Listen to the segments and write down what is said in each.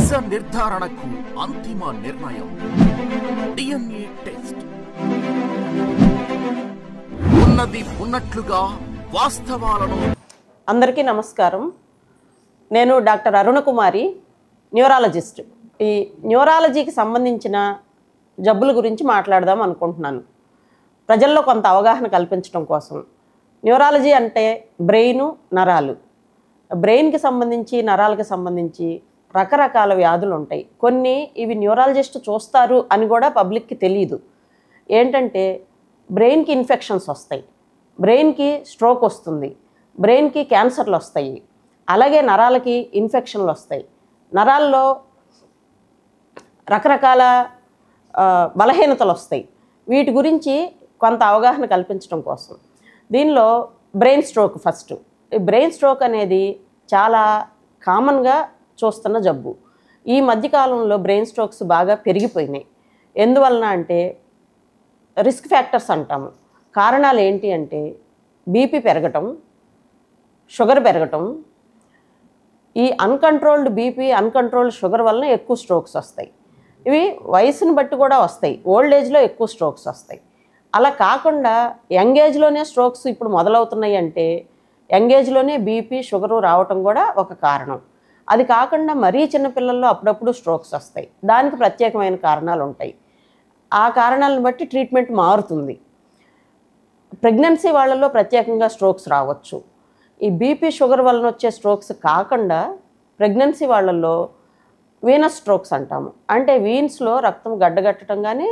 నిజ నిర్ధారణకు అంతిమ నిర్ణయం డిఎన్ఏ టెస్ట్. ఉన్నది ఉన్నట్లుగా వాస్తవాలను. అందరికీ నమస్కారం. నేను డాక్టర్ అరుణకుమారి, న్యూరాలజిస్ట్. ఈ న్యూరాలజీకి సంబంధించిన జబ్బుల గురించి మాట్లాడదాం అనుకుంటున్నాను. ప్రజల్లో కొంత అవగాహన కల్పించడం కోసం. న్యూరాలజీ అంటే బ్రెయిను, నరాలు. బ్రెయిన్కి సంబంధించి, నరాలకు సంబంధించి రకరకాల వ్యాధులు ఉంటాయి. కొన్ని ఇవి న్యూరాలజిస్ట్ చూస్తారు అని కూడా పబ్లిక్కి తెలియదు. ఏంటంటే బ్రెయిన్కి ఇన్ఫెక్షన్స్ వస్తాయి, బ్రెయిన్కి స్ట్రోక్ వస్తుంది, బ్రెయిన్కి క్యాన్సర్లు వస్తాయి, అలాగే నరాలకి ఇన్ఫెక్షన్లు వస్తాయి. నరాల్లో రకరకాల బలహీనతలు వస్తాయి. వీటి గురించి కొంత అవగాహన కల్పించడం కోసం దీనిలో బ్రెయిన్ స్ట్రోక్ ఫస్ట్. ఈ బ్రెయిన్ స్ట్రోక్ అనేది చాలా కామన్గా చూస్తున్న జబ్బు. ఈ మధ్యకాలంలో బ్రెయిన్ స్ట్రోక్స్ బాగా పెరిగిపోయినాయి. ఎందువలన అంటే రిస్క్ ఫ్యాక్టర్స్ అంటాము. కారణాలు ఏంటి అంటే బీపీ పెరగటం, షుగర్ పెరగటం. ఈ అన్కంట్రోల్డ్ బీపీ, అన్కంట్రోల్డ్ షుగర్ వలన ఎక్కువ స్ట్రోక్స్ వస్తాయి. ఇవి వయసుని బట్టి కూడా వస్తాయి. ఓల్డ్ ఏజ్లో ఎక్కువ స్ట్రోక్స్ వస్తాయి. అలా కాకుండా యంగ్ ఏజ్లోనే స్ట్రోక్స్ ఇప్పుడు మొదలవుతున్నాయి అంటే యంగ్ ఏజ్లోనే బీపీ, షుగరు రావటం కూడా ఒక కారణం. అది కాకుండా మరీ చిన్నపిల్లల్లో అప్పుడప్పుడు స్ట్రోక్స్ వస్తాయి. దానికి ప్రత్యేకమైన కారణాలు ఉంటాయి. ఆ కారణాలను బట్టి ట్రీట్మెంట్ మారుతుంది. ప్రెగ్నెన్సీ వాళ్ళల్లో ప్రత్యేకంగా స్ట్రోక్స్ రావచ్చు. ఈ బీపీ, షుగర్ వలన వచ్చే స్ట్రోక్స్ కాకుండా ప్రెగ్నెన్సీ వాళ్ళల్లో వీనస్ స్ట్రోక్స్ అంటాము. అంటే వీన్స్లో రక్తం గడ్డగట్టడం కానీ,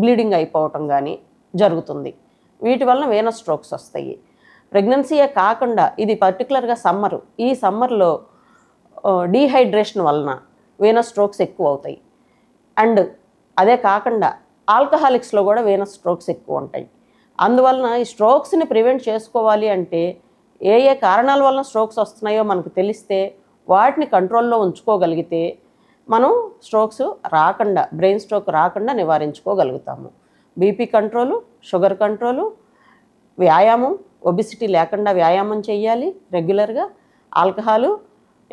బ్లీడింగ్ అయిపోవటం కానీ జరుగుతుంది. వీటి వలన వీనస్ స్ట్రోక్స్ వస్తాయి. ప్రెగ్నెన్సీయే కాకుండా ఇది పర్టికులర్గా సమ్మరు. ఈ సమ్మర్లో డీహైడ్రేషన్ వలన వీనస్ స్ట్రోక్స్ ఎక్కువ అవుతాయి. అండ్ అదే కాకుండా ఆల్కహాలిక్స్లో కూడా వీనస్ స్ట్రోక్స్ ఎక్కువ ఉంటాయి. అందువలన ఈ స్ట్రోక్స్ని ప్రివెంట్ చేసుకోవాలి అంటే ఏ ఏ కారణాల వలన స్ట్రోక్స్ వస్తున్నాయో మనకు తెలిస్తే వాటిని కంట్రోల్లో ఉంచుకోగలిగితే మనం స్ట్రోక్స్ రాకుండా, బ్రెయిన్ స్ట్రోక్ రాకుండా నివారించుకోగలుగుతాము. బీపీ కంట్రోలు, షుగర్ కంట్రోలు, వ్యాయామం, ఒబిసిటీ లేకుండా వ్యాయామం చేయాలి రెగ్యులర్గా. ఆల్కహాలు,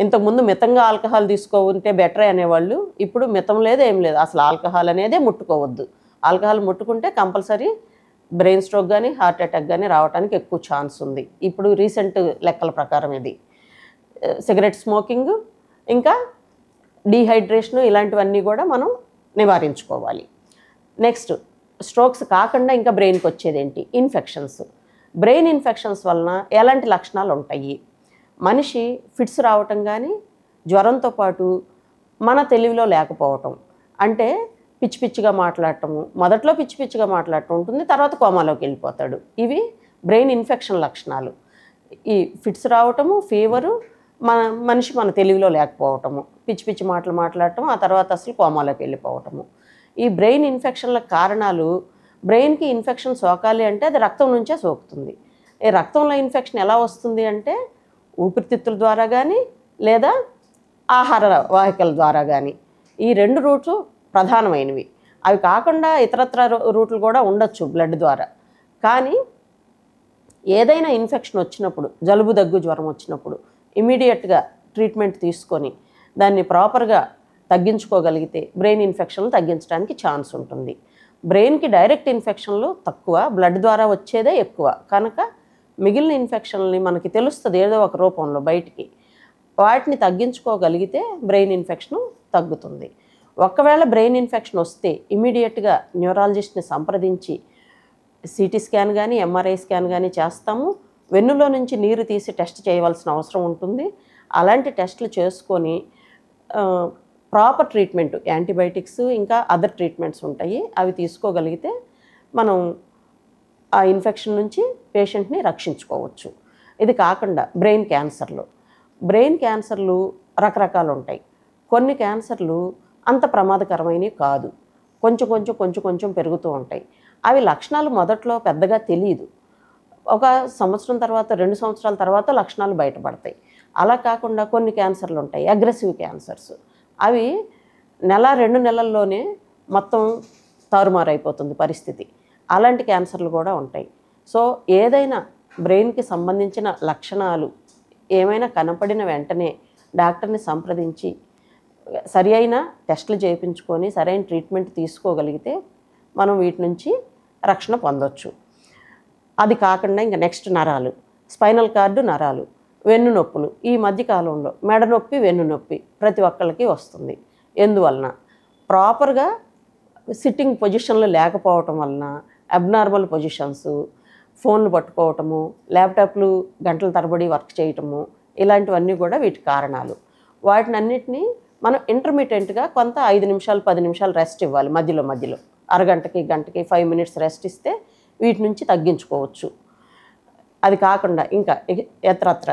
ఇంతకుముందు మితంగా ఆల్కహాల్ తీసుకోకుంటే బెటరే అనేవాళ్ళు. ఇప్పుడు మితం లేదు, ఏం లేదు. అసలు ఆల్కహాల్ అనేదే ముట్టుకోవద్దు. ఆల్కహాల్ ముట్టుకుంటే కంపల్సరీ బ్రెయిన్ స్ట్రోక్ కానీ, హార్ట్ అటాక్ కానీ రావడానికి ఎక్కువ ఛాన్స్ ఉంది. ఇప్పుడు రీసెంట్ లెక్కల ప్రకారం ఇది. సిగరెట్ స్మోకింగ్, ఇంకా డీహైడ్రేషను, ఇలాంటివన్నీ కూడా మనం నివారించుకోవాలి. నెక్స్ట్, స్ట్రోక్స్ కాకుండా ఇంకా బ్రెయిన్కి వచ్చేది ఏంటి? ఇన్ఫెక్షన్స్. బ్రెయిన్ ఇన్ఫెక్షన్స్ వలన ఎలాంటి లక్షణాలు ఉంటాయి? మనిషి ఫిట్స్ రావటం కానీ, జ్వరంతో పాటు మన తెలివిలో లేకపోవటం, అంటే పిచ్చి పిచ్చిగా మాట్లాడటము. మొదట్లో పిచ్చి పిచ్చిగా మాట్లాడటం ఉంటుంది, తర్వాత కోమాలోకి వెళ్ళిపోతాడు. ఇవి బ్రెయిన్ ఇన్ఫెక్షన్ లక్షణాలు. ఈ ఫిట్స్ రావటము, ఫీవరు, మనిషి మన తెలివిలో లేకపోవటము, పిచ్చి పిచ్చి మాటలు మాట్లాడటం, ఆ తర్వాత అసలు కోమాలోకి వెళ్ళిపోవటము. ఈ బ్రెయిన్ ఇన్ఫెక్షన్ల కారణాలు. బ్రెయిన్కి ఇన్ఫెక్షన్ సోకాలి అంటే అది రక్తం నుంచే సోకుతుంది. ఈ రక్తంలో ఇన్ఫెక్షన్ ఎలా వస్తుంది అంటే ఊపిరితిత్తుల ద్వారా కానీ, లేదా ఆహార వాహికల ద్వారా కానీ. ఈ రెండు రూట్లు ప్రధానమైనవి. అవి కాకుండా ఇతరత్ర రూట్లు కూడా ఉండొచ్చు బ్లడ్ ద్వారా. కానీ ఏదైనా ఇన్ఫెక్షన్ వచ్చినప్పుడు, జలుబు, దగ్గు, జ్వరం వచ్చినప్పుడు ఇమీడియట్గా ట్రీట్మెంట్ తీసుకొని దాన్ని ప్రాపర్గా తగ్గించుకోగలిగితే బ్రెయిన్ ఇన్ఫెక్షన్లు తగ్గించడానికి ఛాన్స్ ఉంటుంది. బ్రెయిన్కి డైరెక్ట్ ఇన్ఫెక్షన్లు తక్కువ, బ్లడ్ ద్వారా వచ్చేదే ఎక్కువ. కనుక మిగిలిన ఇన్ఫెక్షన్లని మనకి తెలుస్తుంది ఏదో ఒక రూపంలో బయటికి. వాటిని తగ్గించుకోగలిగితే బ్రెయిన్ ఇన్ఫెక్షన్ తగ్గుతుంది. ఒకవేళ బ్రెయిన్ ఇన్ఫెక్షన్ వస్తే ఇమీడియట్గా న్యూరాలజిస్ట్ని సంప్రదించి సిటీ స్కాన్ కానీ, ఎంఆర్ఐ స్కాన్ కానీ చేస్తాము. వెన్నులో నుంచి నీరు తీసి టెస్ట్ చేయవలసిన అవసరం ఉంటుంది. అలాంటి టెస్టులు చేసుకొని ప్రాపర్ ట్రీట్మెంట్, యాంటీబయాటిక్స్, ఇంకా అదర్ ట్రీట్మెంట్స్ ఉంటాయి, అవి తీసుకోగలిగితే మనం ఆ ఇన్ఫెక్షన్ నుంచి పేషెంట్ని రక్షించుకోవచ్చు. ఇది కాకుండా బ్రెయిన్ క్యాన్సర్లు రకరకాలు ఉంటాయి. కొన్ని క్యాన్సర్లు అంత ప్రమాదకరమైనవి కాదు, కొంచెం పెరుగుతూ ఉంటాయి. అవి లక్షణాలు మొదట్లో పెద్దగా తెలియదు. ఒక సంవత్సరం తర్వాత, 2 సంవత్సరాల తర్వాత లక్షణాలు బయటపడతాయి. అలా కాకుండా కొన్ని క్యాన్సర్లు ఉంటాయి, అగ్రెసివ్ క్యాన్సర్స్. అవి 1-2 నెలల్లోనే మొత్తం తారుమారైపోతుంది పరిస్థితి. అలాంటి క్యాన్సర్లు కూడా ఉంటాయి. సో ఏదైనా బ్రెయిన్కి సంబంధించిన లక్షణాలు ఏమైనా కనపడిన వెంటనే డాక్టర్ని సంప్రదించి సరి అయిన టెస్టులు చేయించుకొని సరైన ట్రీట్మెంట్ తీసుకోగలిగితే మనం వీటి నుంచి రక్షణ పొందొచ్చు. అది కాకుండా ఇంకా నెక్స్ట్ నరాలు, స్పైనల్ కార్డు, నరాలు, వెన్ను నొప్పులు. ఈ మధ్యకాలంలో మెడ నొప్పి, వెన్ను నొప్పి ప్రతి ఒక్కళ్ళకి వస్తుంది. ఎందువలన? ప్రాపర్గా సిట్టింగ్ పొజిషన్లో లేకపోవటం వలన, అబ్నార్మల్ పొజిషన్స్, ఫోన్లు పట్టుకోవటము, ల్యాప్టాప్లు గంటల తరబడి వర్క్ చేయటము, ఇలాంటివన్నీ కూడా వీటి కారణాలు. వాటిని అన్నిటినీ మనం ఇంటర్మీడియట్గా కొంత 5 నిమిషాలు 10 నిమిషాలు రెస్ట్ ఇవ్వాలి. మధ్యలో అరగంటకి గంటకి 5 మినిట్స్ రెస్ట్ ఇస్తే వీటి నుంచి తగ్గించుకోవచ్చు. అది కాకుండా ఇంకా ఎత్రత్ర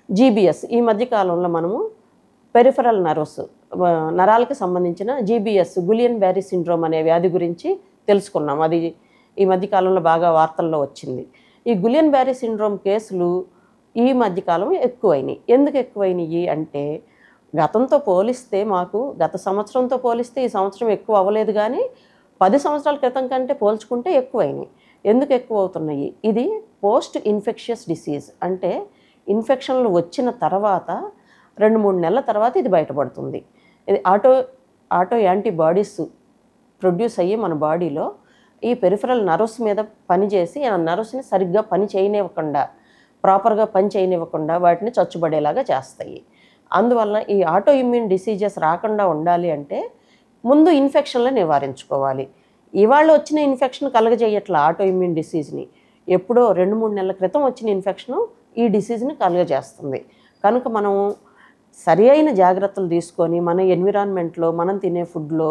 జీబీఎస్, ఈ మధ్యకాలంలో మనము పెరిఫెరల్ నర్వ్స్, నరాలకు సంబంధించిన జీబీఎస్, గులియన్ బ్యారీ సిండ్రోమ్ అనే వ్యాధి గురించి తెలుసుకున్నాం. అది ఈ మధ్యకాలంలో బాగా వార్తల్లో వచ్చింది. ఈ గులియన్ బ్యారీ సిండ్రోమ్ కేసులు ఈ మధ్యకాలం ఎక్కువైనాయి. ఎందుకు ఎక్కువైనాయి అంటే గతంతో పోలిస్తే, మాకు గత సంవత్సరంతో పోలిస్తే ఈ సంవత్సరం ఎక్కువ అవ్వలేదు, కానీ 10 సంవత్సరాల క్రితం కంటే పోల్చుకుంటే ఎక్కువైనాయి. ఎందుకు ఎక్కువ అవుతున్నాయి? ఇది పోస్ట్ ఇన్ఫెక్షియస్ డిసీజ్, అంటే ఇన్ఫెక్షన్లు వచ్చిన తర్వాత 2-3 నెలల తర్వాత ఇది బయటపడుతుంది. ఇది ఆటో యాంటీబాడీస్ ప్రొడ్యూస్ అయ్యి మన బాడీలో ఈ పెరిఫెరల్ నర్వ్స్ మీద పనిచేసి ఆ నర్వ్స్ని సరిగ్గా పని చేయనివ్వకుండా, ప్రాపర్గా పని చేయనివ్వకుండా వాటిని చచ్చుబడేలాగా చేస్తాయి. అందువల్ల ఈ ఆటో ఇమ్యూన్ డిసీజెస్ రాకుండా ఉండాలి అంటే ముందు ఇన్ఫెక్షన్లు నివారించుకోవాలి. ఇవాళ వచ్చిన ఇన్ఫెక్షన్ కలుగజేయట్లా ఆటో ఇమ్యూన్ డిసీజ్ని. ఎప్పుడో 2-3 నెలల క్రితం వచ్చిన ఇన్ఫెక్షను ఈ డిసీజ్ని కలుగజేస్తుంది. కనుక మనం సరి అయిన జాగ్రత్తలు తీసుకొని మన ఎన్విరాన్మెంట్లో, మనం తినే ఫుడ్లో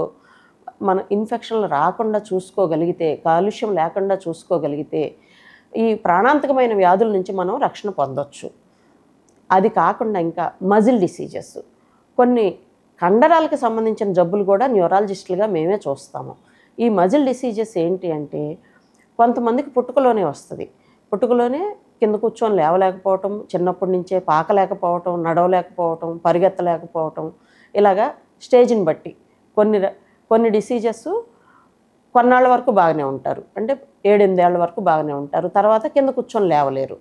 మన ఇన్ఫెక్షన్లు రాకుండా చూసుకోగలిగితే, కాలుష్యం లేకుండా చూసుకోగలిగితే ఈ ప్రాణాంతకమైన వ్యాధుల నుంచి మనం రక్షణ పొందొచ్చు. అది కాకుండా ఇంకా మజిల్ డిసీజెస్, కొన్ని కండరాలకు సంబంధించిన జబ్బులు కూడా న్యూరాలజిస్టులుగా మేమే చూస్తాము. ఈ మజిల్ డిసీజెస్ ఏంటి అంటే కొంతమందికి పుట్టుకలోనే వస్తుంది. పుట్టుకలోనే కింద కూర్చొని లేవలేకపోవటం, చిన్నప్పటి నుంచే పాకలేకపోవటం, నడవలేకపోవటం, పరిగెత్తలేకపోవటం, ఇలాగా స్టేజ్ని బట్టి కొన్ని డిసీజెస్ కొన్నాళ్ళ వరకు బాగానే ఉంటారు. అంటే 7-8 ఏళ్ళ వరకు బాగానే ఉంటారు. తర్వాత కింద కూర్చొని లేవలేరు.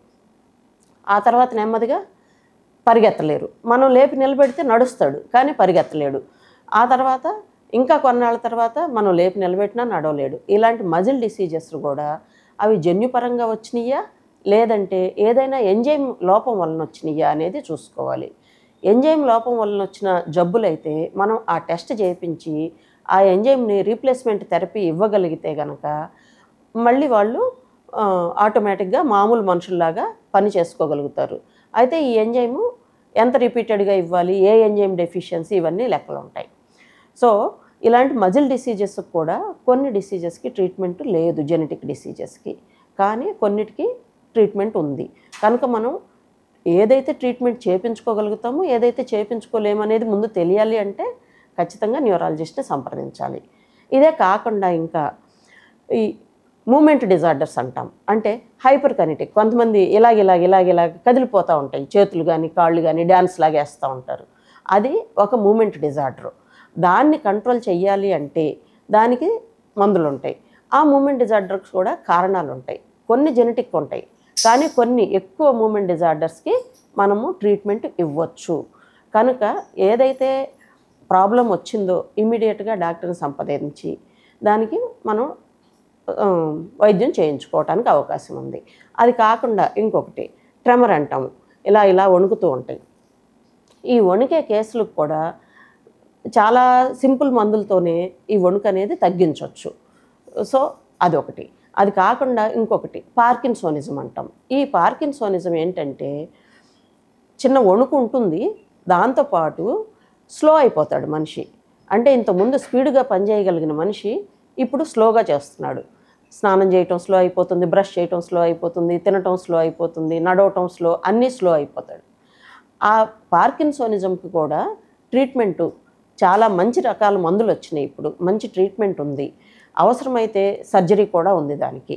ఆ తర్వాత నెమ్మదిగా పరిగెత్తలేరు. మనం లేపి నిలబెడితే నడుస్తాడు, కానీ పరిగెత్తలేడు. ఆ తర్వాత ఇంకా కొన్నాళ్ళ తర్వాత మనం లేపి నిలబెట్టినా నడవలేడు. ఇలాంటి మజిల్ డిసీజెస్ కూడా అవి జన్యుపరంగా వచ్చినాయా లేదంటే ఏదైనా ఎంజైమ్ లోపం వలన వచ్చినాయా అనేది చూసుకోవాలి. ఎంజైమ్ లోపం వలన వచ్చిన జబ్బులైతే మనం ఆ టెస్ట్ చేయించి ఆ ఎంజైమ్ని రీప్లేస్మెంట్ థెరపీ ఇవ్వగలిగితే కనుక మళ్ళీ వాళ్ళు ఆటోమేటిక్గా మామూలు మనుషుల్లాగా పని చేసుకోగలుగుతారు. అయితే ఈ ఎంజైము ఎంత రిపీటెడ్గా ఇవ్వాలి, ఏ ఎంజైమ్ డెఫిషియన్సీ, ఇవన్నీ లెక్కలు ఉంటాయి. సో ఇలాంటి మజిల్ డిసీజెస్కి కూడా కొన్ని డిసీజెస్కి ట్రీట్మెంట్ లేదు, జెనెటిక్ డిసీజెస్కి, కానీ కొన్నిటికి ట్రీట్మెంట్ ఉంది. కనుక మనం ఏదైతే ట్రీట్మెంట్ చేయించుకోగలుగుతామో, ఏదైతే చేయించుకోలేమనేది ముందు తెలియాలి అంటే ఖచ్చితంగా న్యూరాలజిస్ట్ని సంప్రదించాలి. ఇదే కాకుండా ఇంకా ఈ మూమెంట్ డిజార్డర్స్ అంటాం. అంటే హైపర్ కైనెటిక్, కొంతమంది ఇలాగ కదిలిపోతూ ఉంటాయి, చేతులు కానీ కాళ్ళు కానీ డ్యాన్స్ లాగా వేస్తూ ఉంటారు. అది ఒక మూమెంట్ డిజార్డర్. దాన్ని కంట్రోల్ చేయాలి అంటే దానికి మందులు ఉంటాయి. ఆ మూమెంట్ డిజార్డర్స్ కూడా కారణాలు ఉంటాయి. కొన్ని జెనెటిక్ ఉంటాయి, కానీ కొన్ని ఎక్కువ మూమెంట్ డిజార్డర్స్కి మనము ట్రీట్మెంట్ ఇవ్వచ్చు. కనుక ఏదైతే ప్రాబ్లం వచ్చిందో ఇమీడియట్గా డాక్టర్ని సంప్రదించి దానికి మనం వైద్యం చేయించుకోవడానికి అవకాశం ఉంది. అది కాకుండా ఇంకొకటి ట్రెమర్ అంటాము, ఇలా వణుకుతూ ఉంటాయి. ఈ వణికే కేసులకు కూడా చాలా సింపుల్ మందులతోనే ఈ వణుకు అనేది తగ్గించవచ్చు. సో అదొకటి. అది కాకుండా ఇంకొకటి పార్కిన్సోనిజం అంటాం. ఈ పార్కిన్సోనిజం ఏంటంటే చిన్న వణుకు ఉంటుంది, దాంతోపాటు స్లో అయిపోతాడు మనిషి. అంటే ఇంతకుముందు స్పీడ్గా పనిచేయగలిగిన మనిషి ఇప్పుడు స్లోగా చేస్తున్నాడు. స్నానం చేయటం స్లో అయిపోతుంది, బ్రష్ చేయటం స్లో అయిపోతుంది, తినటం స్లో అయిపోతుంది, నడవటం స్లో, అన్నీ స్లో అయిపోతాడు. ఆ పార్కిన్సోనిజంకి కూడా ట్రీట్మెంటు చాలా మంచి రకాల మందులు వచ్చినాయి. ఇప్పుడు మంచి ట్రీట్మెంట్ ఉంది. అవసరమైతే సర్జరీ కూడా ఉంది దానికి.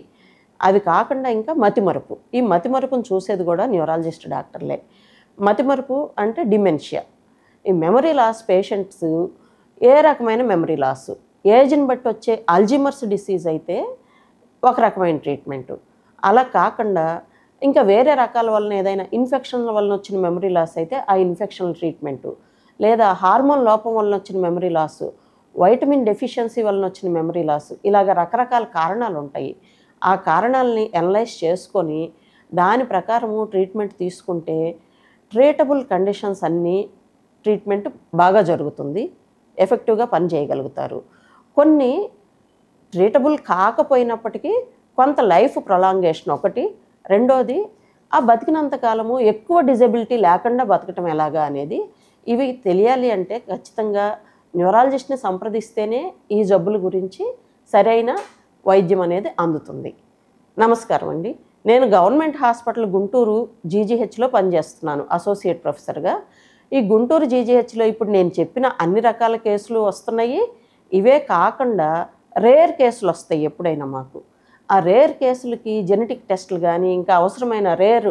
అది కాకుండా ఇంకా మతిమరుపు. ఈ మతిమరుపును చూసేది కూడా న్యూరాలజిస్ట్ డాక్టర్లే. మతిమరుపు అంటే డిమెన్షియా. ఈ మెమరీ లాస్ పేషెంట్స్ ఏ రకమైన మెమరీ లాస్, ఏజ్ని బట్టి వచ్చే అల్జీమర్స్ డిసీజ్ అయితే ఒక రకమైన ట్రీట్మెంటు. అలా కాకుండా ఇంకా వేరే రకాల వలన ఏదైనా ఇన్ఫెక్షన్ల వలన వచ్చిన మెమరీ లాస్ అయితే ఆ ఇన్ఫెక్షన్ ట్రీట్మెంటు. లేదా హార్మోన్ లోపం వలన వచ్చిన మెమరీ లాసు, వైటమిన్ డెఫిషియన్సీ వలన వచ్చిన మెమరీ లాసు, ఇలాగ రకరకాల కారణాలు ఉంటాయి. ఆ కారణాలని అనలైజ్ చేసుకొని దాని ప్రకారము ట్రీట్మెంట్ తీసుకుంటే ట్రీటబుల్ కండిషన్స్ అన్నీ ట్రీట్మెంట్ బాగా జరుగుతుంది, ఎఫెక్టివ్గా పనిచేయగలుగుతారు. కొన్ని ట్రీటబుల్ కాకపోయినప్పటికీ కొంత లైఫ్ ప్రొలాంగేషన్ ఒకటి, రెండోది ఆ బతికినంత కాలము ఎక్కువ డిజబిలిటీ లేకుండా బతకటం ఎలాగా అనేది ఇవి తెలియాలి అంటే ఖచ్చితంగా న్యూరాలజిస్ట్ని సంప్రదిస్తేనే ఈ జబ్బుల గురించి సరైన వైద్యం అనేది అందుతుంది. నమస్కారం అండి. నేను గవర్నమెంట్ హాస్పిటల్ గుంటూరు జీజీహెచ్లో పనిచేస్తున్నాను అసోసియేట్ ప్రొఫెసర్గా. ఈ గుంటూరు జీజీహెచ్లో ఇప్పుడు నేను చెప్పిన అన్ని రకాల కేసులు వస్తున్నాయి. ఇవే కాకుండా రేర్ కేసులు వస్తాయి ఎప్పుడైనా మాకు. ఆ రేర్ కేసులకి జెనెటిక్ టెస్టులు కానీ ఇంకా అవసరమైన రేర్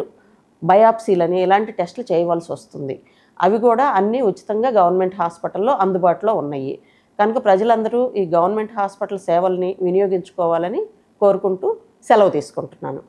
బయాప్సీలని ఇలాంటి టెస్టులు చేయవలసి వస్తుంది. అవి కూడా అన్నీ ఉచితంగా గవర్నమెంట్ హాస్పిటల్లో అందుబాటులో ఉన్నాయి. కనుక ప్రజలందరూ ఈ గవర్నమెంట్ హాస్పిటల్ సేవల్ని వినియోగించుకోవాలని కోరుకుంటూ సెలవు తీసుకుంటున్నాను.